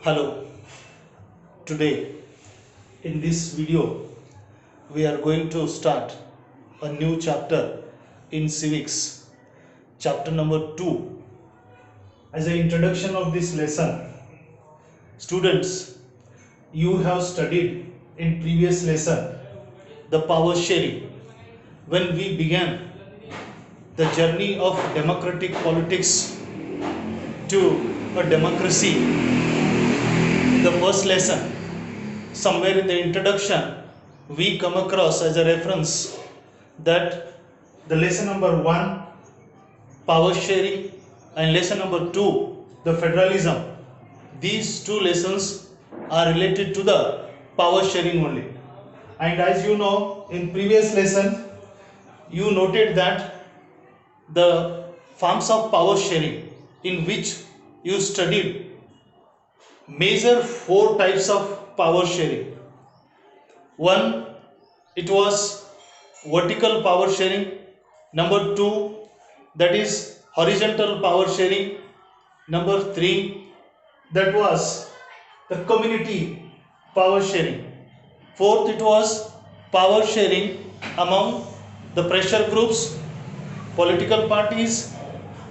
Hello, today in this video we are going to start a new chapter in civics, chapter number 2. As an introduction of this lesson, students, you have studied in previous lesson the power sharing. When we began the journey of democratic politics to a democracy, the first lesson, somewhere in the introduction, we come across as a reference that the lesson number 1, power sharing, and lesson number 2, the federalism, these two lessons are related to the power sharing only. And as you know, in previous lesson you noted that the forms of power sharing in which you studied major 4 types of power sharing. One, it was vertical power sharing. Number 2, that is horizontal power sharing. Number 3, that was the community power sharing. Fourth, it was power sharing among the pressure groups, political parties,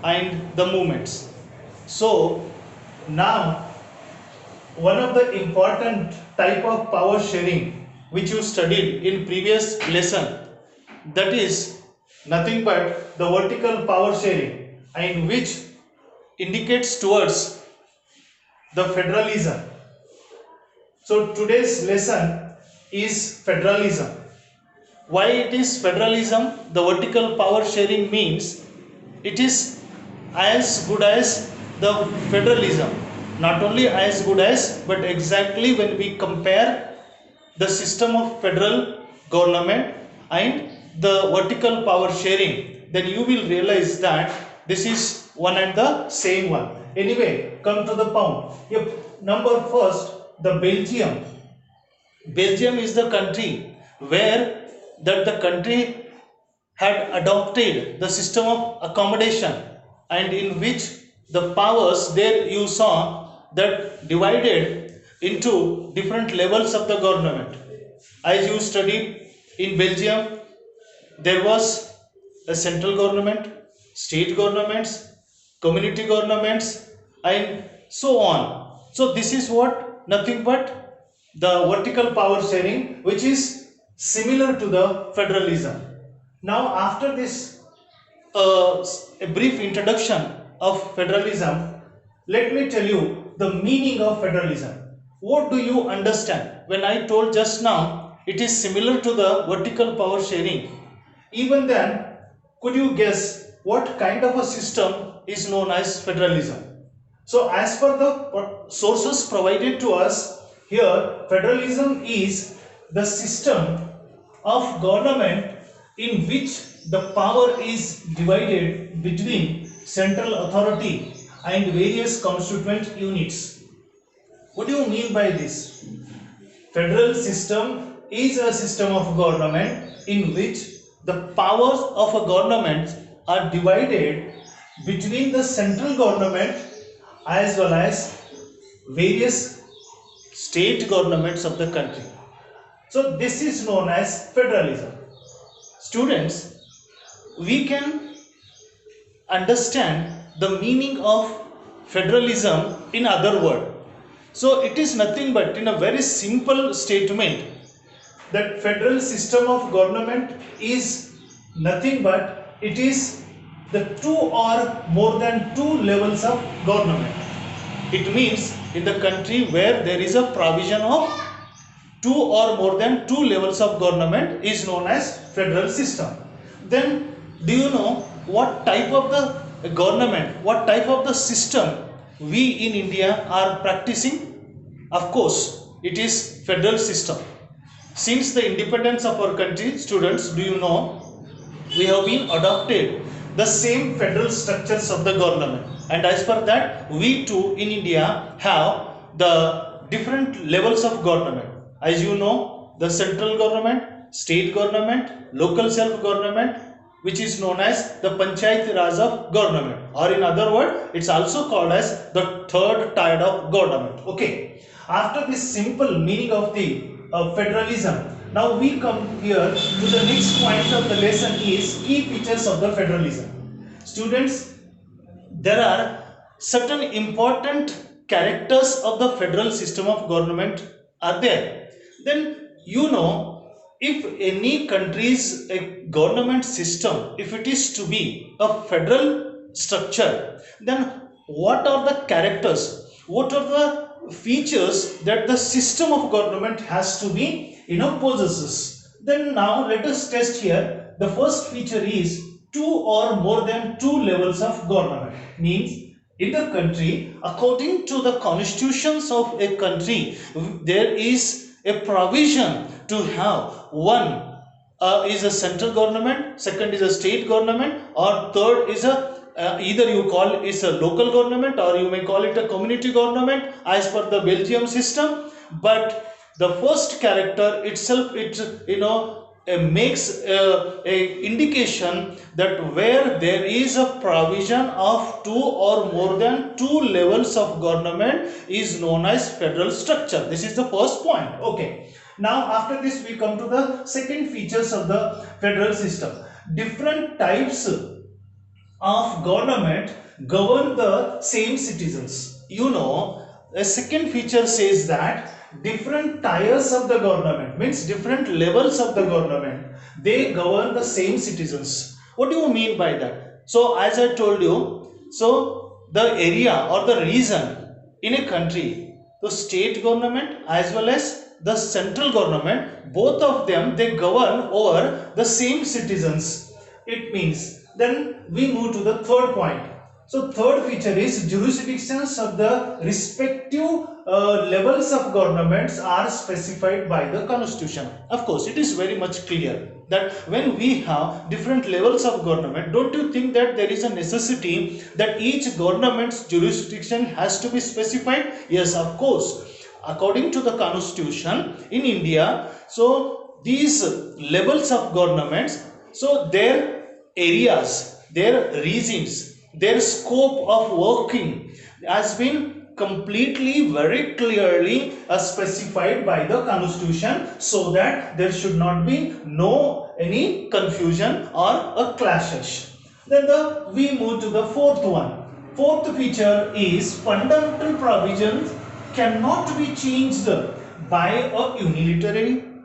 and the movements. So now, one of the important type of power sharing which you studied in previous lesson, that is nothing but the vertical power sharing, and which indicates towards the federalism. So today's lesson is federalism. Why it is federalism? The vertical power sharing means it is as good as the federalism. Not only as good as, but exactly when we compare the system of federal government and the vertical power sharing, then you will realize that this is one and the same one. Anyway, come to the point. Number first, the Belgium. Belgium is the country where the country had adopted the system of accommodation, and in which the powers there you saw that divided into different levels of the government. As you studied in Belgium, there was a central government, state governments, community governments, and so on. So this is what nothing but the vertical power sharing, which is similar to the federalism. Now after this a brief introduction of federalism, let me tell you the meaning of federalism. What do you understand when I told just now it is similar to the vertical power sharing? Even then, could you guess what kind of a system is known as federalism? So as per the sources provided to us here, federalism is the system of government in which the power is divided between central authority and various constituent units. What do you mean by this? Federal system is a system of government in which the powers of a government are divided between the central government as well as various state governments of the country. So this is known as federalism. Students, we can understand the meaning of federalism in other words. So it is nothing but, in a very simple statement, that federal system of government is nothing but it is the 2 or more than 2 levels of government. It means in the country where there is a provision of 2 or more than 2 levels of government is known as federal system. Then do you know what type of the government, what type of the system we in India are practicing? Of course, it is federal system. Since the independence of our country, students, do you know, we have been adopted the same federal structures of the government, and as per that, we too in India have the different levels of government. As you know, the central government, state government, local self government, which is known as the Panchayat Raj of government, or in other words, it's also called as the third tier of government. Okay, after this simple meaning of the federalism, now we come here to the next point of the lesson, is key features of the federalism. Students, there are certain important characters of the federal system of government are there. Then you know, if any country's a government system, if it is to be a federal structure, then what are the characters, what are the features that the system of government has to be possesses? Then now let us test here. The first feature is two or more than two levels of government. Means in the country, according to the constitutions of a country, there is a provision to have one is a central government, second is a state government, or third is a either you call it is a local government, or you may call it a community government as per the Belgium system. But the first character itself, it makes a indication that where there is a provision of two or more than two levels of government is known as federal structure. This is the first point. Okay, now after this we come to the second features of the federal system. Different types of government govern the same citizens. A second feature says that different tiers of the government, means different levels of the government, they govern the same citizens. What do you mean by that? So as I told you, so the area or the region in a country, the state government as well as the central government, both of them, they govern over the same citizens. It means, then we move to the third point. So third feature is jurisdictions of the respective levels of governments are specified by the constitution. Of course, it is very much clear that when we have different levels of government, don't you think that there is a necessity that each government's jurisdiction has to be specified? Yes, of course. According to the constitution in India, so these levels of governments, so their areas, their regions, their scope of working has been completely, very clearly specified by the constitution, so that there should not be any confusion or a clashes. Then we move to the fourth one. Fourth feature is fundamental provisions cannot be changed by a unilaterally.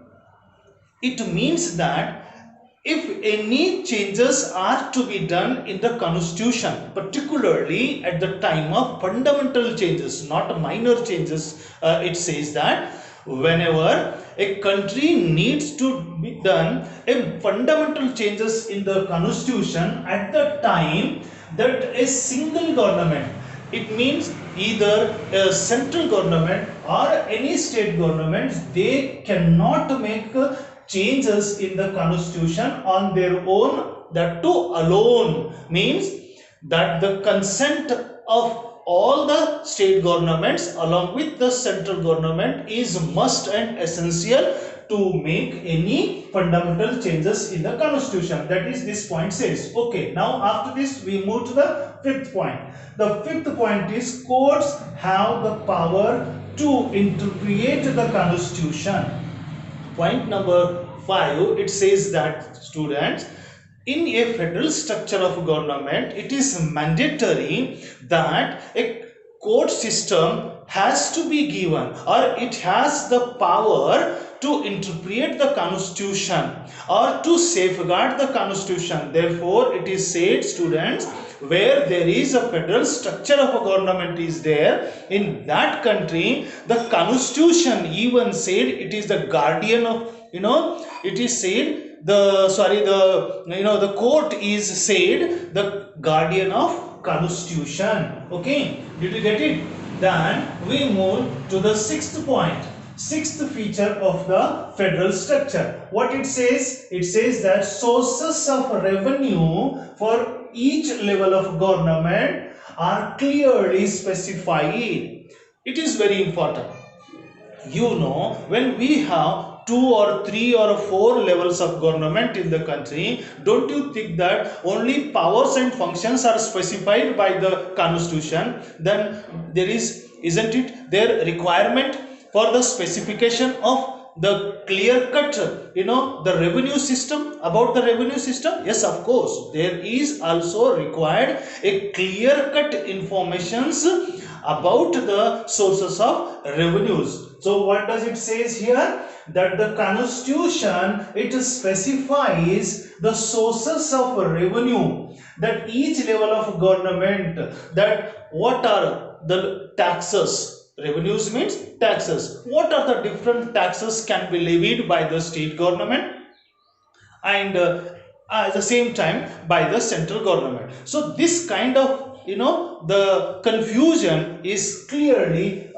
It means that if any changes are to be done in the constitution, particularly at the time of fundamental changes, not minor changes, it says that whenever a country needs to be done a fundamental changes in the constitution, at the time that a single government, it means either a central government or any state governments, they cannot make changes in the constitution on their own, that too alone. Means that the consent of all the state governments along with the central government is must and essential to make any fundamental changes in the constitution. That is, this point says. Okay, now after this we move to the fifth point. The fifth point is courts have the power to interpret the constitution. Point number 5, it says that, students, in a federal structure of government, it is mandatory that a court system has to be given, or it has the power to interpret the constitution or to safeguard the constitution. Therefore, it is said, students, where there is a federal structure of a government is there, in that country the constitution even said it is the guardian of, it is said the court is said the guardian of constitution. Okay, did you get it? Then we move to the sixth point, sixth feature of the federal structure. What it says? It says that sources of revenue for each level of government are clearly specified. It is very important. When we have two or three or four levels of government in the country, don't you think that only powers and functions are specified by the constitution? Then there is, isn't it their requirement for the specification of the clear cut, the revenue system, about the revenue system? Yes, of course, there is also required a clear cut informations about the sources of revenues. So what does it says here? That the constitution, it specifies the sources of revenue, that each level of government, that what are the taxes. Revenues means taxes. What are the different taxes can be levied by the state government, and at the same time by the central government. So this kind of, the confusion is clearly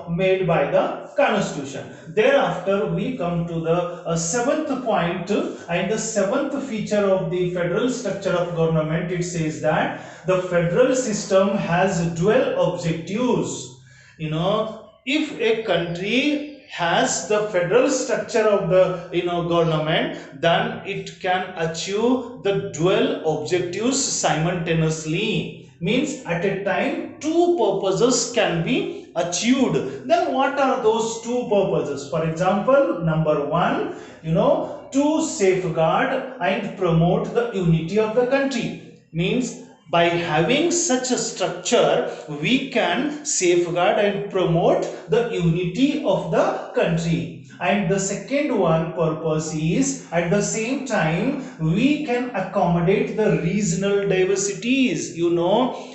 made by the constitution. Thereafter we come to the seventh point, and the seventh feature of the federal structure of government. It says that the federal system has dual objectives. If a country has the federal structure of the government, then it can achieve the dual objectives simultaneously. Means at a time two purposes can be achieved. Then what are those two purposes? For example, number one, to safeguard and promote the unity of the country. Means by having such a structure, we can safeguard and promote the unity of the country. And the second one purpose is, at the same time, we can accommodate the regional diversities.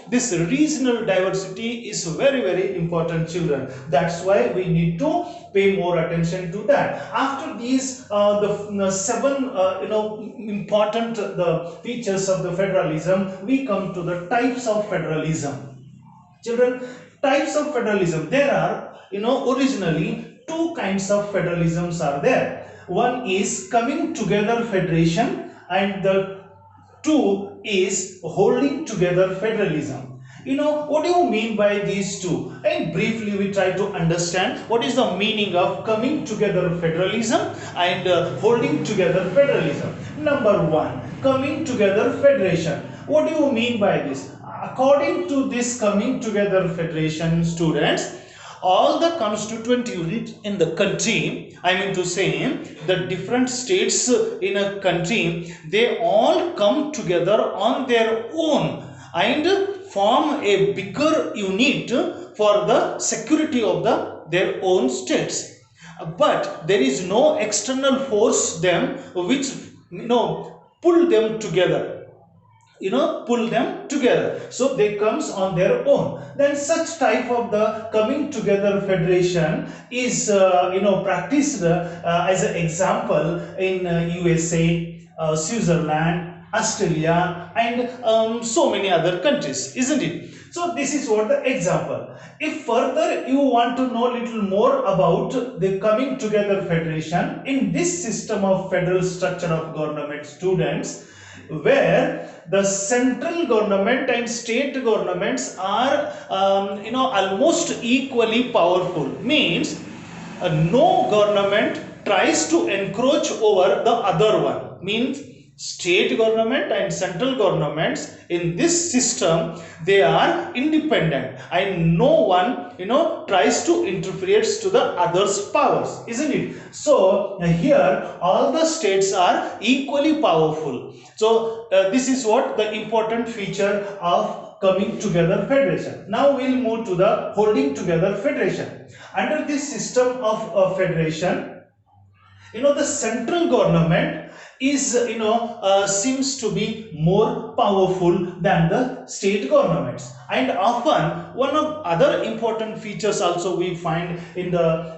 This regional diversity is very, very important, children. That's why we need to pay more attention to that. After these the seven important the features of the federalism, we come to the types of federalism. Children, types of federalism, there are originally two kinds of federalisms are there. One is coming together federation, and the two is holding together federalism. What do you mean by these two? And briefly we try to understand what is the meaning of coming together federalism and holding together federalism. Number one, coming together federation. What do you mean by this? According to this coming together federation, students, all the constituent units in the country, I mean to say the different states in a country, they all come together on their own and form a bigger unit for the security of their own states. But there is no external force them which pull them together. So they comes on their own. Then such type of the coming together federation is practiced as an example in USA, Switzerland, Australia, and so many other countries, isn't it? So this is what the example. If further you want to know little more about the coming together federation, in this system of federal structure of government, students, where the central government and state governments are almost equally powerful, means no government tries to encroach over the other one. Means state government and central governments in this system, they are independent and no one tries to interfere to the other's powers, isn't it? So here all the states are equally powerful. So this is what the important feature of coming together federation. Now we'll move to the holding together federation. Under this system of federation, the central government is seems to be more powerful than the state governments, and often one of other important features also we find in the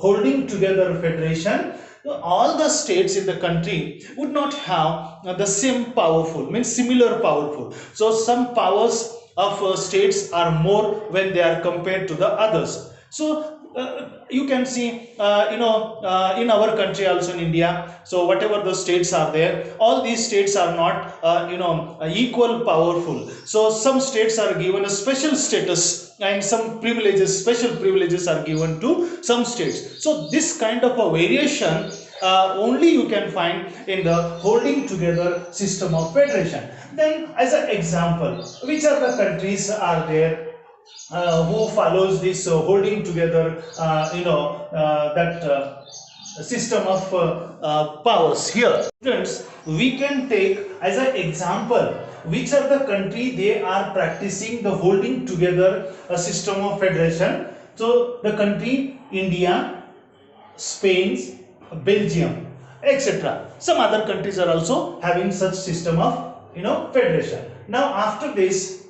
holding together federation. All the states in the country would not have the same powerful, means similar powerful. So some powers of states are more when they are compared to the others. So you can see in our country also in India, so whatever the states are there, all these states are not equal powerful. So some states are given a special status and some privileges, special privileges are given to some states. So this kind of a variation only you can find in the holding together system of federation. Then as an example, which are the countries are there who follows this holding together that system of powers? Here students, we can take as an example which are the country they are practicing the holding together a system of federation. So the country India, Spain, Belgium, etc. Some other countries are also having such system of federation. Now after this,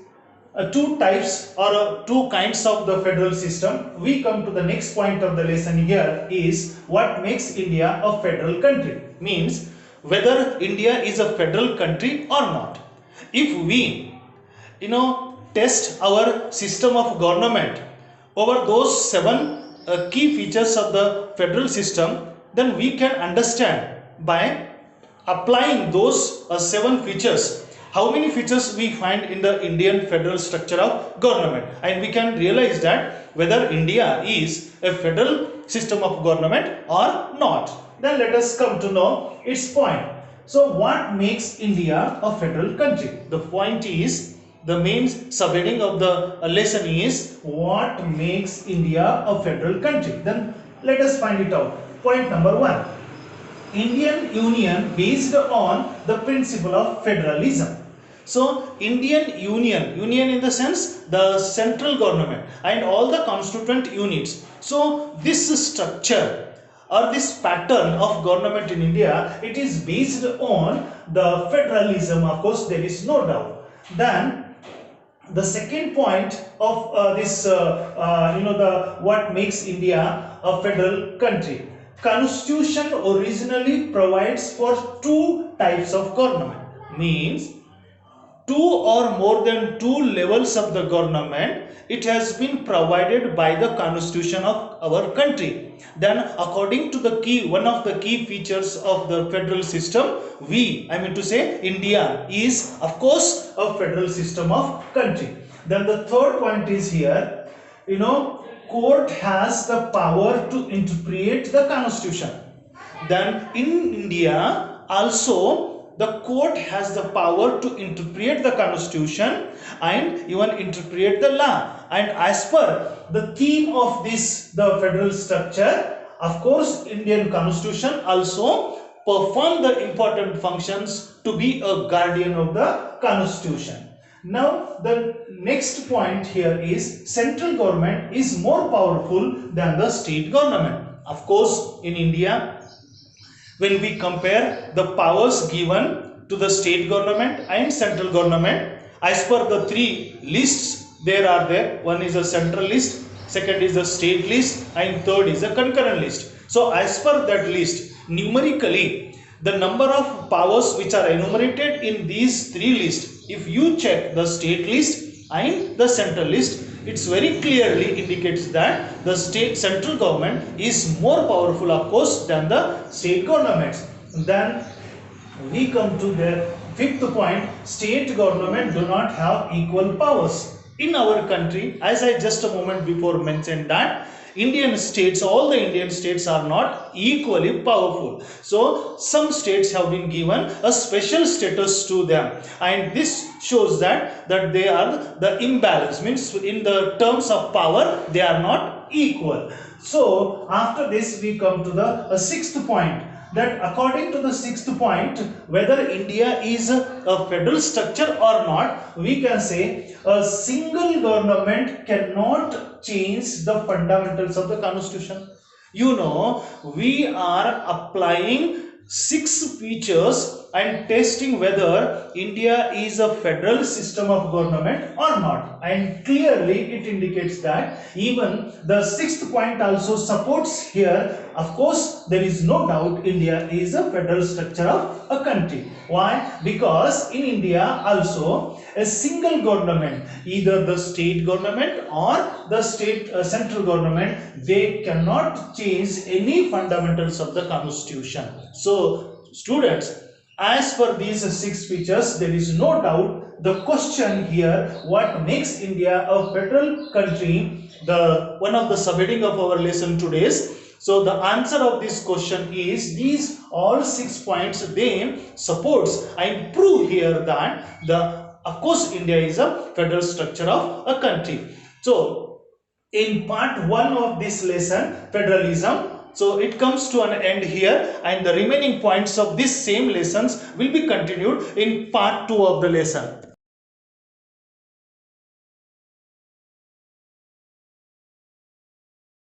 two types or two kinds of the federal system, we come to the next point of the lesson. Here is what makes India a federal country, means whether India is a federal country or not. If we test our system of government over those seven key features of the federal system, then we can understand by applying those seven features how many features we find in the Indian federal structure of government, and we can realize that whether India is a federal system of government or not. Then let us come to know its point. So what makes India a federal country? The point is, the main subheading of the lesson is what makes India a federal country. Then let us find it out. Point number one, Indian Union based on the principle of federalism. So Indian Union in the sense the central government and all the constituent units. So this structure or this pattern of government in India, it is based on the federalism. Of course, there is no doubt. Then the second point of this the what makes India a federal country. Constitution originally provides for two types of government, means two or more than two levels of the government. It has been provided by the constitution of our country. Then according to the key, one of the key features of the federal system, India is of course a federal system of country. Then the third point is here, court has the power to interpret the constitution. Then in India also the court has the power to interpret the constitution and even interpret the law. And as per the theme of this, the federal structure, of course, Indian constitution also perform the important functions to be a guardian of the constitution. Now the next point here is central government is more powerful than the state government. Of course, in India, when we compare the powers given to the state government and central government, as per the three lists there, one is a central list, second is a state list, and third is a concurrent list. So as per that list, numerically the number of powers which are enumerated in these three lists, if you check the state list and the central list, it's very clearly indicates that the state central government is more powerful, of course, than the state governments. Then we come to the fifth point, state government do not have equal powers. In our country, as I just a moment before mentioned that Indian states, all the Indian states are not equally powerful. So some states have been given a special status to them, and this shows that they are the imbalance, means in the terms of power they are not equal. So after this we come to the sixth point, that according to the sixth point, whether India is a federal structure or not, we can say a single government cannot change the fundamentals of the constitution. We are applying 6 features and testing whether India is a federal system of government or not. And clearly it indicates that even the sixth point also supports here. Of course, there is no doubt India is a federal structure of a country. Why? Because in India also a single government, either the state government or the state central government, they cannot change any fundamentals of the constitution. So students, as per these six features, there is no doubt the question here, what makes India a federal country, the one of the subheading of our lesson today is. So the answer of this question is these all 6 points, they supports and prove here that of course India is a federal structure of a country. So in part 1 of this lesson, federalism, so it comes to an end here, and the remaining points of this same lessons will be continued in part 2 of the lesson.